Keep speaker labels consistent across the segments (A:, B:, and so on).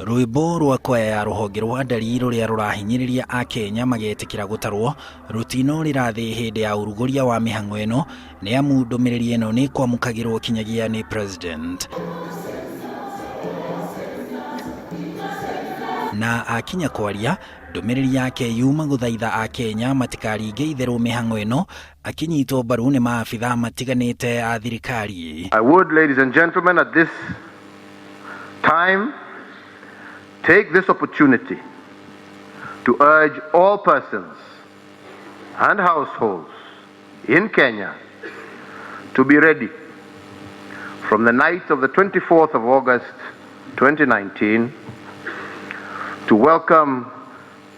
A: Rwimbo rwa kwaya ya ruhonge rwa ndari ruria rurahinyiriria a Kenya magetikira gutarwo rutino rirathi hindi ya uruguria wa mihang'o ino ni amu ndumiriri ino ni kwamukagirwo kinyagia ni president na akinya kwaria ndumiriri yake yuma guthaitha a Kenya matikaringe itherũ mihang'o ino akinyitwo mbaru ni maabitha matiganite a thirikari.
B: I would, ladies and gentlemen, at this time take this opportunity to urge all persons and households in Kenya to be ready from the night of the 24th of August 2019 to welcome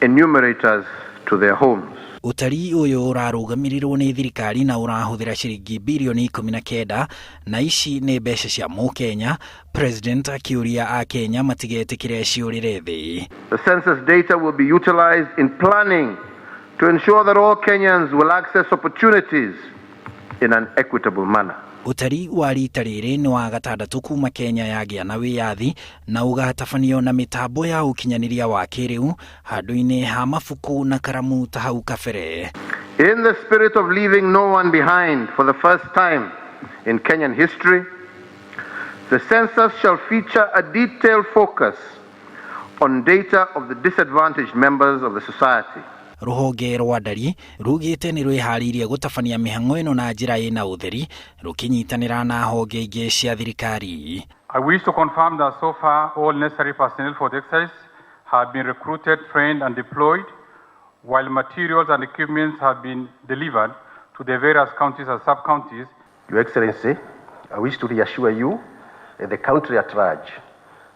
B: enumerators to their homes.
A: Utari uyu urarugamirirwo ni thirikari na urahuthira ciringi bilioni 19 na ici ni mbeca cia Kenya. President akiuria a Kenya matigetikire ciurire thi.
B: The census data will be utilized in planning to ensure that all Kenyans will access opportunities in an equitable manner.
A: Utari wa rita riri ni wa gatandatu kuma Kenya yagia na wiyathi na ugatafanio na mitambo ya ukinyaniria wa kiriu handu-ini ha mafuku na karamu ta hau kabere.
B: In the spirit of leaving no one behind for the first time in Kenyan history, the census shall feature a detailed focus on data of the disadvantaged members of the society.
A: Ruhonge rwa ndari rugite ni rwihariirie gutabania mihang'o ino na njira ina utheri rukinyitanira na honge ingi cia thirikari.
C: I wish to confirm that so far all necessary personnel for the exercise have been recruited, trained and deployed, while materials and equipment have been delivered to the various counties and sub-counties.
D: Your Excellency, I wish to reassure you and the country at large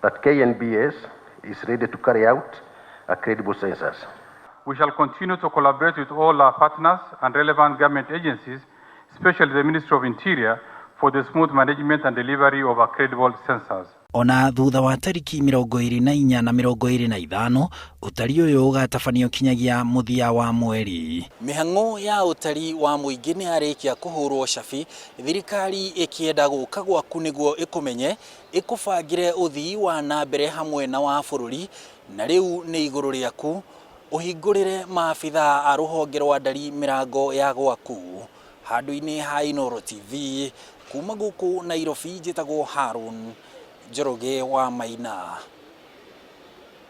D: that KNBS is ready to carry out a credible census.
C: We shall continue to collaborate with all our partners and relevant government agencies, especially the Ministry of Interior, for the smooth management and delivery of a credible census.
A: Ona thutha wa tariki 24 na 25 utari uyu ugatafanio kinyagia muthia wa mweri. Mihang'o ya utari wa muingi ni arikia kuhurwo shafi thirikari ikienda guka gwaku niguo ikumenye ikubangire uthii wa na mbere hamwe na wa bururi na riu ni iguru riaku uhingurire maabitha a ruhonge rwa ndari mirango ya gwaku. Handu-ini ha Inooro TV kuma guku Nairobi njitagwo Harun Njoroge wa Maina.